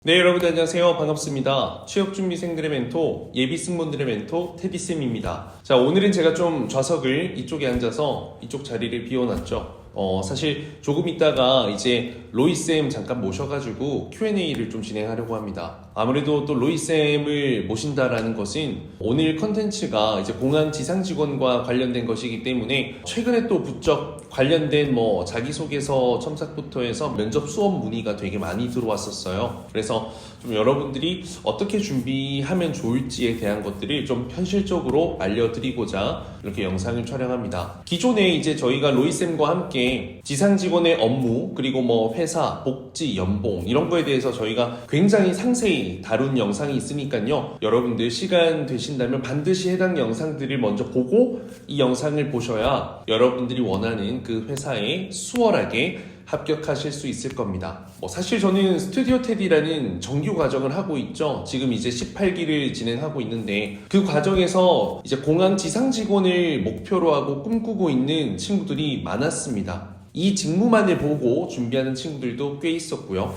네, 여러분 안녕하세요. 반갑습니다. 취업준비생들의 멘토, 예비승무원들의 멘토 테디쌤입니다. 자, 오늘은 제가 좀 좌석을 이쪽에 앉아서 이쪽 자리를 비워놨죠. 사실 조금 있다가 이제 로이쌤 잠깐 모셔가지고 Q&A를 좀 진행하려고 합니다. 아무래도 또 로이쌤을 모신다라는 것은 오늘 컨텐츠가 이제 공항 지상 직원과 관련된 것이기 때문에 최근에 또 부쩍 관련된 자기소개서 첨삭부터 해서 면접 수업 문의가 되게 많이 들어왔었어요. 그래서 좀 여러분들이 어떻게 준비하면 좋을지에 대한 것들을 좀 현실적으로 알려드리고자 이렇게 영상을 촬영합니다. 기존에 이제 저희가 로이쌤과 함께 지상 직원의 업무, 그리고 회사, 복지, 연봉 이런 거에 대해서 저희가 굉장히 상세히 다룬 영상이 있으니까요. 여러분들 시간 되신다면 반드시 해당 영상들을 먼저 보고 이 영상을 보셔야 여러분들이 원하는 그 회사에 수월하게 합격하실 수 있을 겁니다. 사실 저는 스튜디오 테디라는 정규 과정을 하고 있죠. 지금 이제 18기를 진행하고 있는데 그 과정에서 이제 공항 지상 직원을 목표로 하고 꿈꾸고 있는 친구들이 많았습니다. 이 직무만을 보고 준비하는 친구들도 꽤 있었고요.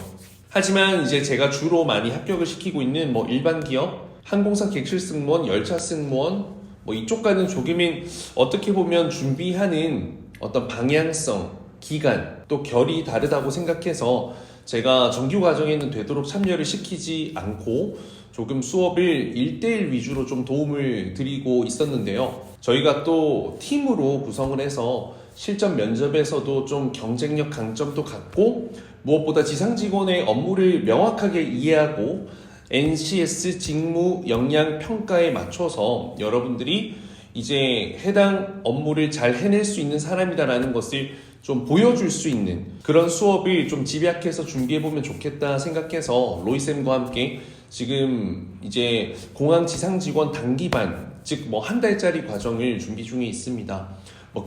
하지만 이제 제가 주로 많이 합격을 시키고 있는 일반 기업, 항공사 객실 승무원, 열차 승무원 이쪽과는 조금은 어떻게 보면 준비하는 어떤 방향성, 기간, 또 결이 다르다고 생각해서 제가 정규 과정에는 되도록 참여를 시키지 않고 조금 수업을 1대1 위주로 좀 도움을 드리고 있었는데요. 저희가 또 팀으로 구성을 해서 실전 면접에서도 좀 경쟁력 강점도 갖고 무엇보다 지상 직원의 업무를 명확하게 이해하고 NCS 직무 역량 평가에 맞춰서 여러분들이 이제 해당 업무를 잘 해낼 수 있는 사람이다라는 것을 좀 보여줄 수 있는 그런 수업을 좀 집약해서 준비해보면 좋겠다 생각해서 로이쌤과 함께 지금 이제 공항 지상 직원 단기반, 즉 한 달짜리 과정을 준비 중에 있습니다.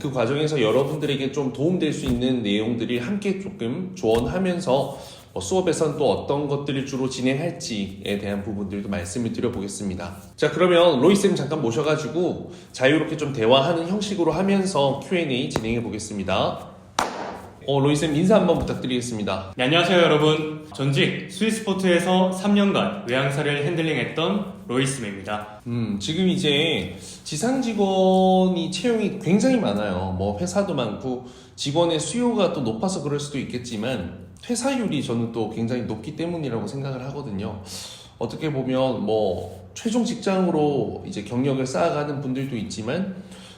그 과정에서 여러분들에게 좀 도움될 수 있는 내용들을 함께 조금 조언하면서 수업에선 또 어떤 것들을 주로 진행할지에 대한 부분들도 말씀을 드려보겠습니다. 자, 그러면 로이쌤 잠깐 모셔가지고 자유롭게 좀 대화하는 형식으로 하면서 Q&A 진행해 보겠습니다. 로이쌤 인사 한번 부탁드리겠습니다. 네, 안녕하세요 여러분. 전직 스위스포트에서 3년간 외항사를 핸들링했던 로이쌤입니다. 지금 이제 지상 직원이 채용이 굉장히 많아요. 회사도 많고 직원의 수요가 또 높아서 그럴 수도 있겠지만 퇴사율이 저는 또 굉장히 높기 때문이라고 생각을 하거든요. 어떻게 보면 최종 직장으로 이제 경력을 쌓아가는 분들도 있지만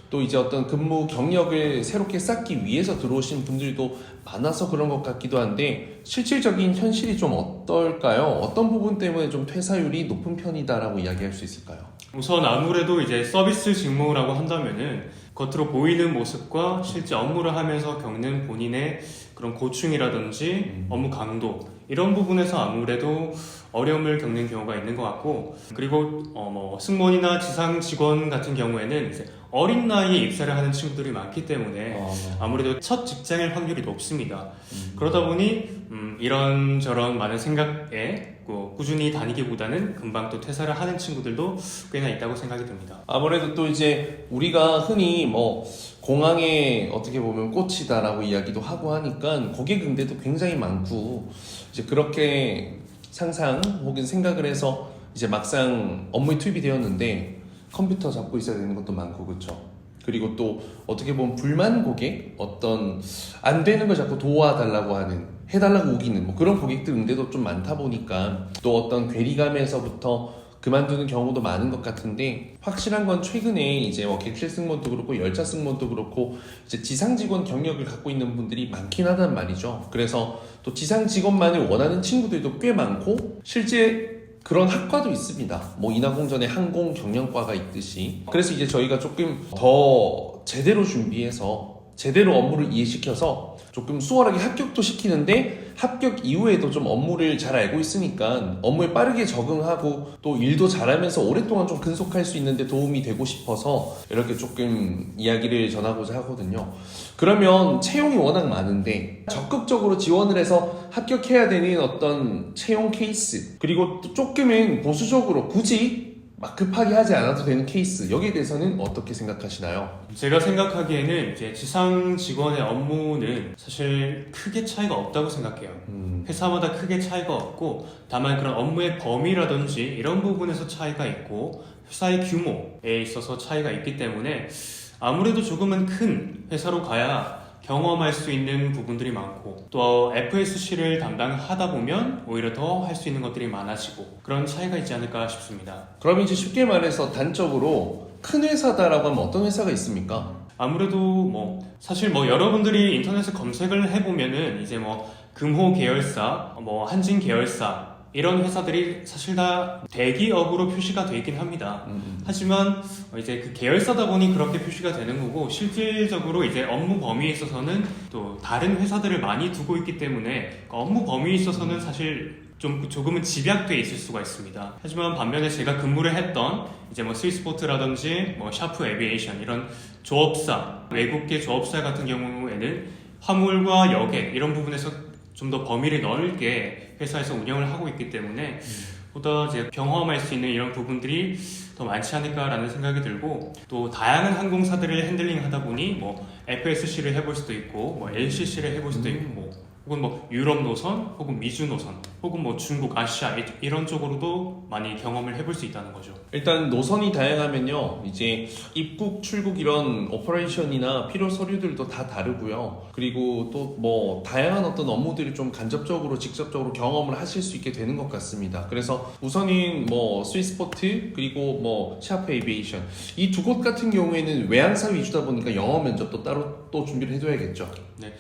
또 이제 어떤 근무 경력을 새롭게 쌓기 위해서 들어오신 분들도 많아서 그런 것 같기도 한데 실질적인 현실이 좀 어떨까요? 어떤 부분 때문에 좀 퇴사율이 높은 편이다라고 이야기할 수 있을까요? 우선 아무래도 이제 서비스 직무라고 한다면은 겉으로 보이는 모습과 실제 업무를 하면서 겪는 본인의 그런 고충이라든지 업무 강도 이런 부분에서 아무래도 어려움을 겪는 경우가 있는 것 같고, 그리고 승무원이나 지상 직원 같은 경우에는 이제 어린 나이에 입사를 하는 친구들이 많기 때문에 아무래도 첫 직장일 확률이 높습니다. 그러다 보니 이런저런 많은 생각에 꾸준히 다니기보다는 금방 또 퇴사를 하는 친구들도 꽤나 있다고 생각이 듭니다. 아무래도 또 이제 우리가 흔히 공항에 어떻게 보면 꽃이다라고 이야기도 하고 하니까 고객 응대도 굉장히 많고 이제 그렇게 상상 혹은 생각을 해서 이제 막상 업무에 투입이 되었는데 컴퓨터 잡고 있어야 되는 것도 많고 그렇죠. 그리고 또 어떻게 보면 불만 고객, 어떤 안 되는 걸 자꾸 도와달라고 하는, 해달라고 우기는 그런 고객들 응대도 좀 많다 보니까 또 어떤 괴리감에서부터 그만두는 경우도 많은 것 같은데, 확실한 건 최근에 이제 객실 승무원도 그렇고 열차 승무원도 그렇고 이제 지상 직원 경력을 갖고 있는 분들이 많긴 하단 말이죠. 그래서 또 지상 직원만을 원하는 친구들도 꽤 많고 실제 그런 학과도 있습니다. 인하공전에 항공 경영과가 있듯이. 그래서 이제 저희가 조금 더 제대로 준비해서 제대로 업무를 이해시켜서 조금 수월하게 합격도 시키는데 합격 이후에도 좀 업무를 잘 알고 있으니까 업무에 빠르게 적응하고 또 일도 잘하면서 오랫동안 좀 근속할 수 있는데 도움이 되고 싶어서 이렇게 조금 이야기를 전하고자 하거든요. 그러면 채용이 워낙 많은데 적극적으로 지원을 해서 합격해야 되는 어떤 채용 케이스, 그리고 또 조금은 보수적으로 굳이 막 급하게 하지 않아도 되는 케이스, 여기에 대해서는 어떻게 생각하시나요? 제가 생각하기에는 이제 지상 직원의 업무는 사실 크게 차이가 없다고 생각해요. 회사마다 크게 차이가 없고 다만 그런 업무의 범위라든지 이런 부분에서 차이가 있고 회사의 규모에 있어서 차이가 있기 때문에 아무래도 조금은 큰 회사로 가야 경험할 수 있는 부분들이 많고 또 FSC를 담당하다 보면 오히려 더 할 수 있는 것들이 많아지고 그런 차이가 있지 않을까 싶습니다. 그럼 이제 쉽게 말해서 단적으로 큰 회사다라고 하면 어떤 회사가 있습니까? 아무래도 뭐 사실 뭐 여러분들이 인터넷에 검색을 해보면은 이제 뭐 금호 계열사, 뭐 한진 계열사 이런 회사들이 사실 다 대기업으로 표시가 되어 있긴 합니다. 하지만 이제 그 계열사다 보니 그렇게 표시가 되는 거고 실질적으로 이제 업무 범위에 있어서는 또 다른 회사들을 많이 두고 있기 때문에 그 업무 범위에 있어서는 사실 조금은 집약돼 있을 수가 있습니다. 하지만 반면에 제가 근무를 했던 이제 뭐 스위스포트라든지 뭐 샤프 에비에이션 이런 조업사, 외국계 조업사 같은 경우에는 화물과 여객 이런 부분에서 좀 더 범위를 넓게 회사에서 운영을 하고 있기 때문에 보다 이제 경험할 수 있는 이런 부분들이 더 많지 않을까라는 생각이 들고 또 다양한 항공사들을 핸들링 하다 보니 뭐 FSC를 해볼 수도 있고 뭐 LCC를 해볼 수도 있고 혹은 뭐 유럽 노선 혹은 미주 노선 혹은 뭐 중국, 아시아 이런 쪽으로도 많이 경험을 해볼 수 있다는 거죠. 일단 노선이 다양하면요, 이제 입국, 출국 이런 오퍼레이션이나 필요 서류들도 다 다르고요. 그리고 또 뭐 다양한 어떤 업무들이 좀 간접적으로, 직접적으로 경험을 하실 수 있게 되는 것 같습니다. 그래서 우선인 뭐 스위스포트 그리고 뭐 샤프 에비에이션 이 두 곳 같은 경우에는 외항사 위주다 보니까 영어 면접도 따로 또 준비를 해둬야겠죠. 네,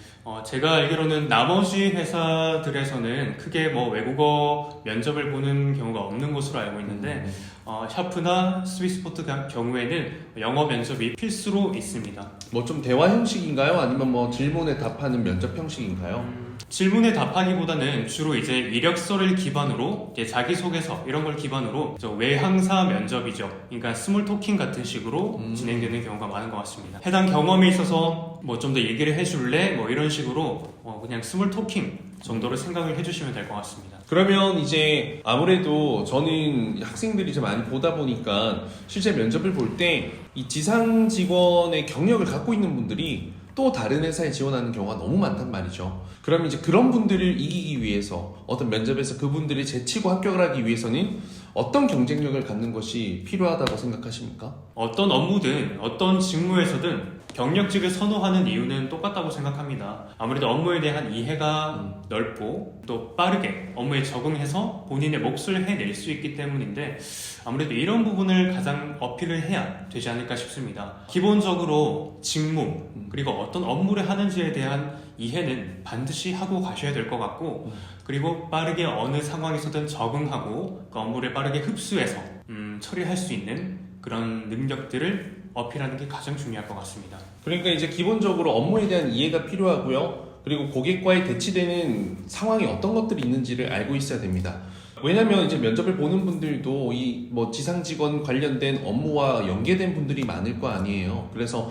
제가 알기로는 나머지 회사들에서는 크게 뭐 외국어 면접을 보는 경우가 없는 것으로 알고 있는데 샤프나 스위스포트 경우에는 영어 면접이 필수로 있습니다. 뭐 좀 대화 형식인가요? 아니면 뭐 질문에 답하는 면접 형식인가요? 질문에 답하기보다는 주로 이제 이력서를 기반으로 이제 자기소개서 이런 걸 기반으로 외항사 면접이죠. 그러니까 스몰 토킹 같은 식으로 진행되는 경우가 많은 것 같습니다. 해당 경험에 있어서 뭐 좀 더 얘기를 해줄래? 뭐 이런 식으로 그냥 스몰 토킹 정도로 생각을 해주시면 될 것 같습니다. 그러면 이제 아무래도 저는 학생들이 좀 많이 보다 보니까 실제 면접을 볼 때 이 지상 직원의 경력을 갖고 있는 분들이 또 다른 회사에 지원하는 경우가 너무 많단 말이죠. 그럼 이제 그런 분들을 이기기 위해서 어떤 면접에서 그분들이 제치고 합격을 하기 위해서는 어떤 경쟁력을 갖는 것이 필요하다고 생각하십니까? 어떤 업무든 어떤 직무에서든 경력직을 선호하는 이유는 똑같다고 생각합니다. 아무래도 업무에 대한 이해가 넓고 또 빠르게 업무에 적응해서 본인의 몫을 해낼 수 있기 때문인데 아무래도 이런 부분을 가장 어필을 해야 되지 않을까 싶습니다. 기본적으로 직무 그리고 어떤 업무를 하는지에 대한 이해는 반드시 하고 가셔야 될 것 같고 그리고 빠르게 어느 상황에서든 적응하고 그 업무를 빠르게 흡수해서 처리할 수 있는 그런 능력들을 어필하는 게 가장 중요할 것 같습니다. 그러니까 이제 기본적으로 업무에 대한 이해가 필요하고요. 그리고 고객과의 대치되는 상황이 어떤 것들이 있는지를 알고 있어야 됩니다. 왜냐면 이제 면접을 보는 분들도 이 뭐 지상 직원 관련된 업무와 연계된 분들이 많을 거 아니에요. 그래서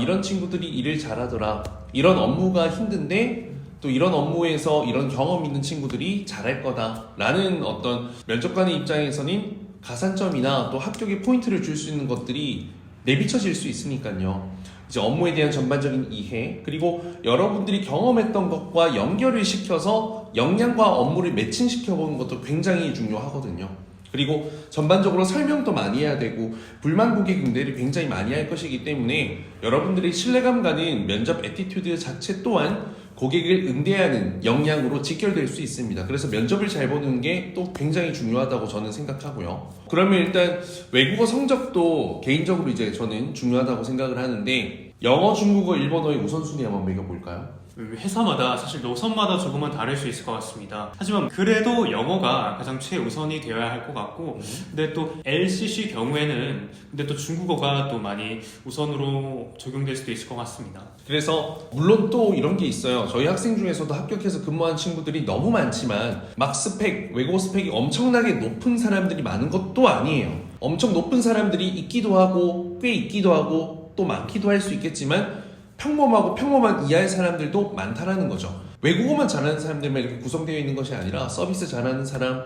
이런 친구들이 일을 잘하더라. 이런 업무가 힘든데 또 이런 업무에서 이런 경험 있는 친구들이 잘할 거다라는 어떤 면접관의 입장에서는 가산점이나 또 합격의 포인트를 줄 수 있는 것들이 내비쳐질 수 있으니까요. 이제 업무에 대한 전반적인 이해 그리고 여러분들이 경험했던 것과 연결을 시켜서 역량과 업무를 매칭시켜 보는 것도 굉장히 중요하거든요. 그리고 전반적으로 설명도 많이 해야 되고 불만 고객 응대를 굉장히 많이 할 것이기 때문에 여러분들의 신뢰감 가는 면접 애티튜드 자체 또한 고객을 응대하는 역량으로 직결될 수 있습니다. 그래서 면접을 잘 보는 게 또 굉장히 중요하다고 저는 생각하고요. 그러면 일단 외국어 성적도 개인적으로 이제 저는 중요하다고 생각을 하는데 영어, 중국어, 일본어의 우선순위 한번 매겨볼까요? 회사마다 사실 노선마다 조금은 다를 수 있을 것 같습니다. 하지만 그래도 영어가 가장 최우선이 되어야 할 것 같고 근데 또 LCC 경우에는 근데 또 중국어가 또 많이 우선으로 적용될 수도 있을 것 같습니다. 그래서 물론 또 이런 게 있어요. 저희 학생 중에서도 합격해서 근무한 친구들이 너무 많지만 막 스펙, 외국어 스펙이 엄청나게 높은 사람들이 많은 것도 아니에요. 엄청 높은 사람들이 있기도 하고 꽤 있기도 하고 또 많기도 할 수 있겠지만 평범하고 평범한 이하의 사람들도 많다라는 거죠. 외국어만 잘하는 사람들만 이렇게 구성되어 있는 것이 아니라 서비스 잘하는 사람,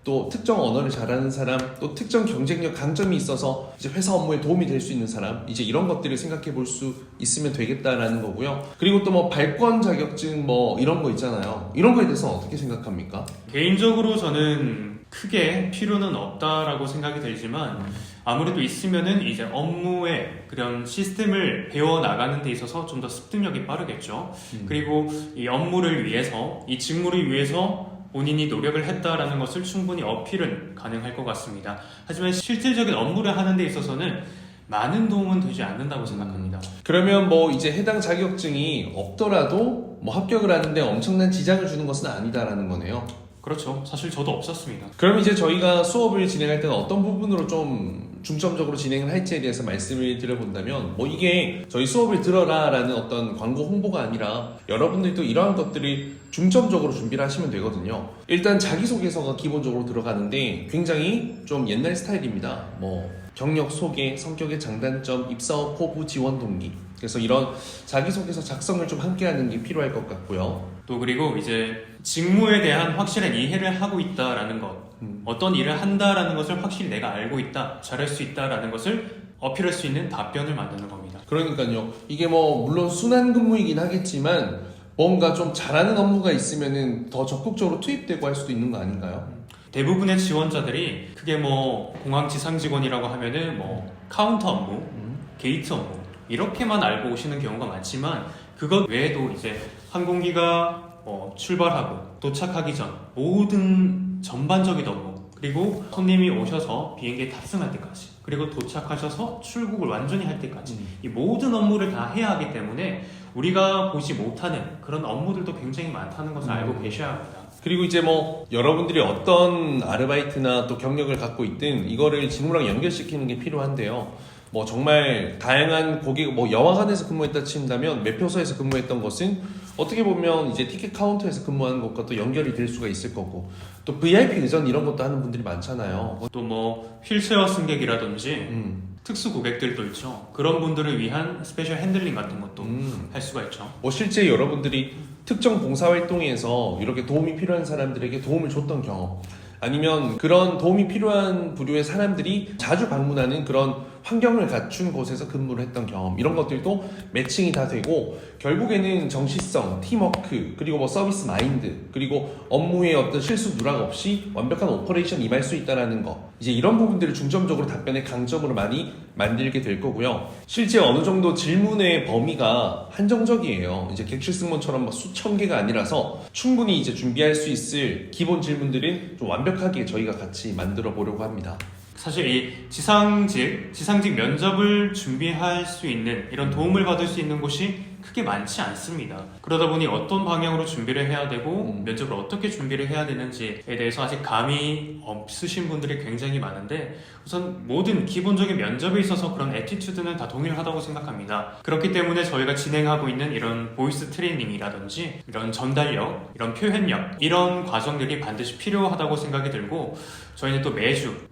또 특정 언어를 잘하는 사람, 또 특정 경쟁력 강점이 있어서 이제 회사 업무에 도움이 될 수 있는 사람, 이제 이런 것들을 생각해 볼 수 있으면 되겠다라는 거고요. 그리고 또 뭐 발권 자격증 뭐 이런 거 있잖아요. 이런 거에 대해서 어떻게 생각합니까? 개인적으로 저는 크게 필요는 없다라고 생각이 들지만 아무래도 있으면은 이제 업무의 그런 시스템을 배워 나가는 데 있어서 좀 더 습득력이 빠르겠죠. 그리고 이 업무를 위해서, 이 직무를 위해서 본인이 노력을 했다라는 것을 충분히 어필은 가능할 것 같습니다. 하지만 실질적인 업무를 하는 데 있어서는 많은 도움은 되지 않는다고 생각합니다. 그러면 뭐 이제 해당 자격증이 없더라도 뭐 합격을 하는데 엄청난 지장을 주는 것은 아니다라는 거네요. 그렇죠. 사실 저도 없었습니다. 그럼 이제 저희가 수업을 진행할 때는 어떤 부분으로 좀 중점적으로 진행을 할지에 대해서 말씀을 드려본다면 뭐 이게 저희 수업을 들어라라는 어떤 광고 홍보가 아니라 여러분들도 이러한 것들을 중점적으로 준비를 하시면 되거든요. 일단 자기소개서가 기본적으로 들어가는데 굉장히 좀 옛날 스타일입니다. 뭐 경력 소개, 성격의 장단점, 입사업 포부, 지원 동기. 그래서 이런 자기소개서 작성을 좀 함께 하는 게 필요할 것 같고요. 또 그리고 이제 직무에 대한 확실한 이해를 하고 있다라는 것, 어떤 일을 한다라는 것을 확실히 내가 알고 있다, 잘할 수 있다라는 것을 어필할 수 있는 답변을 만드는 겁니다. 그러니까요. 이게 뭐 물론 순환 근무이긴 하겠지만 뭔가 좀 잘하는 업무가 있으면은 더 적극적으로 투입되고 할 수도 있는 거 아닌가요? 대부분의 지원자들이 크게 뭐 공항 지상 직원이라고 하면은 뭐 카운터 업무, 게이트 업무 이렇게만 알고 오시는 경우가 많지만 그것 외에도 이제 항공기가 출발하고 도착하기 전 모든 전반적인 업무, 그리고 손님이 오셔서 비행기에 탑승할 때까지, 그리고 도착하셔서 출국을 완전히 할 때까지 이 모든 업무를 다 해야 하기 때문에 우리가 보지 못하는 그런 업무들도 굉장히 많다는 것을 알고 계셔야 합니다. 그리고 이제 뭐 여러분들이 어떤 아르바이트나 또 경력을 갖고 있든 이거를 직무랑 연결시키는 게 필요한데요. 뭐 정말 다양한 고객, 뭐 영화관에서 근무했다 친다면 매표소에서 근무했던 것은 어떻게 보면 이제 티켓 카운터에서 근무하는 것과 또 연결이 될 수가 있을 거고, 또 VIP 의전 이런 것도 하는 분들이 많잖아요. 또 뭐 휠체어 승객이라든지 특수 고객들도 있죠. 그런 분들을 위한 스페셜 핸들링 같은 것도 할 수가 있죠. 뭐 실제 여러분들이 특정 봉사활동에서 이렇게 도움이 필요한 사람들에게 도움을 줬던 경험, 아니면 그런 도움이 필요한 부류의 사람들이 자주 방문하는 그런 환경을 갖춘 곳에서 근무를 했던 경험, 이런 것들도 매칭이 다 되고 결국에는 정시성, 팀워크, 그리고 뭐 서비스 마인드, 그리고 업무에 어떤 실수 누락 없이 완벽한 오퍼레이션 임할 수 있다는 거, 이제 이런 부분들을 중점적으로 답변의 강점으로 많이 만들게 될 거고요. 실제 어느 정도 질문의 범위가 한정적이에요. 이제 객실 승무원처럼 막 수천 개가 아니라서 충분히 이제 준비할 수 있을 기본 질문들은 좀 완벽하게 저희가 같이 만들어 보려고 합니다. 사실 이 지상직 면접을 준비할 수 있는 이런 도움을 받을 수 있는 곳이 크게 많지 않습니다. 그러다 보니 어떤 방향으로 준비를 해야 되고 면접을 어떻게 준비를 해야 되는지에 대해서 아직 감이 없으신 분들이 굉장히 많은데, 우선 모든 기본적인 면접에 있어서 그런 애티튜드는 다 동일하다고 생각합니다. 그렇기 때문에 저희가 진행하고 있는 이런 보이스 트레이닝이라든지 이런 전달력, 이런 표현력, 이런 과정들이 반드시 필요하다고 생각이 들고, 저희는 또 매주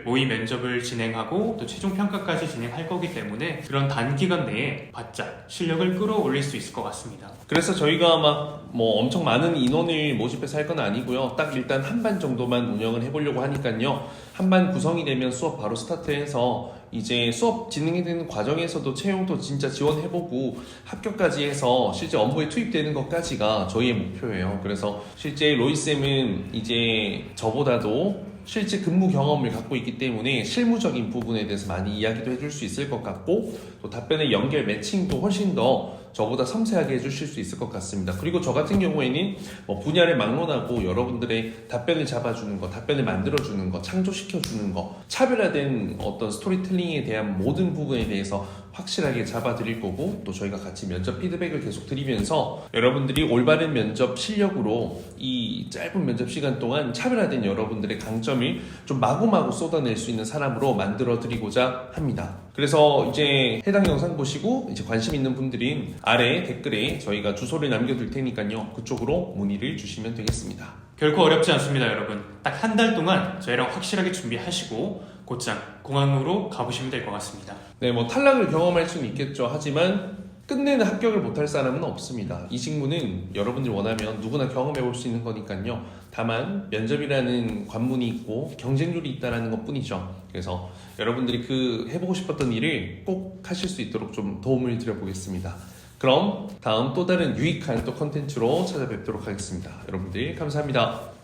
모의 면접을 진행하고 또 최종 평가까지 진행할 거기 때문에 그런 단기간 내에 바짝 실력을 끌어올릴 수 있을 것 같습니다. 그래서 저희가 막 뭐 엄청 많은 인원을 모집해서 할 건 아니고요. 딱 일단 한 반 정도만 운영을 해보려고 하니까요. 한 반 구성이 되면 수업 바로 스타트해서 이제 수업 진행되는 과정에서도 채용도 진짜 지원해보고 합격까지 해서 실제 업무에 투입되는 것까지가 저희의 목표예요. 그래서 실제 로이쌤은 이제 저보다도 실제 근무 경험을 갖고 있기 때문에 실무적인 부분에 대해서 많이 이야기도 해줄 수 있을 것 같고, 또 답변의 연결 매칭도 훨씬 더 저보다 섬세하게 해주실 수 있을 것 같습니다. 그리고 저 같은 경우에는 뭐 분야를 막론하고 여러분들의 답변을 잡아주는 거, 답변을 만들어주는 거, 창조시켜주는 거, 차별화된 어떤 스토리텔링에 대한 모든 부분에 대해서 확실하게 잡아드릴 거고, 또 저희가 같이 면접 피드백을 계속 드리면서 여러분들이 올바른 면접 실력으로 이 짧은 면접 시간 동안 차별화된 여러분들의 강점을 좀 마구마구 쏟아낼 수 있는 사람으로 만들어 드리고자 합니다. 그래서 이제 해당 영상 보시고 이제 관심 있는 분들은 아래 댓글에 저희가 주소를 남겨둘 테니까요. 그쪽으로 문의를 주시면 되겠습니다. 결코 어렵지 않습니다, 여러분. 딱 한 달 동안 저희랑 확실하게 준비하시고 곧장 공항으로 가보시면 될 것 같습니다. 네, 뭐 탈락을 경험할 수는 있겠죠. 하지만 끝내는 합격을 못할 사람은 없습니다. 이 직무는 여러분들이 원하면 누구나 경험해 볼 수 있는 거니까요. 다만 면접이라는 관문이 있고 경쟁률이 있다는 것 뿐이죠. 그래서 여러분들이 그 해보고 싶었던 일을 꼭 하실 수 있도록 좀 도움을 드려보겠습니다. 그럼 다음 또 다른 유익한 또 컨텐츠로 찾아뵙도록 하겠습니다. 여러분들 감사합니다.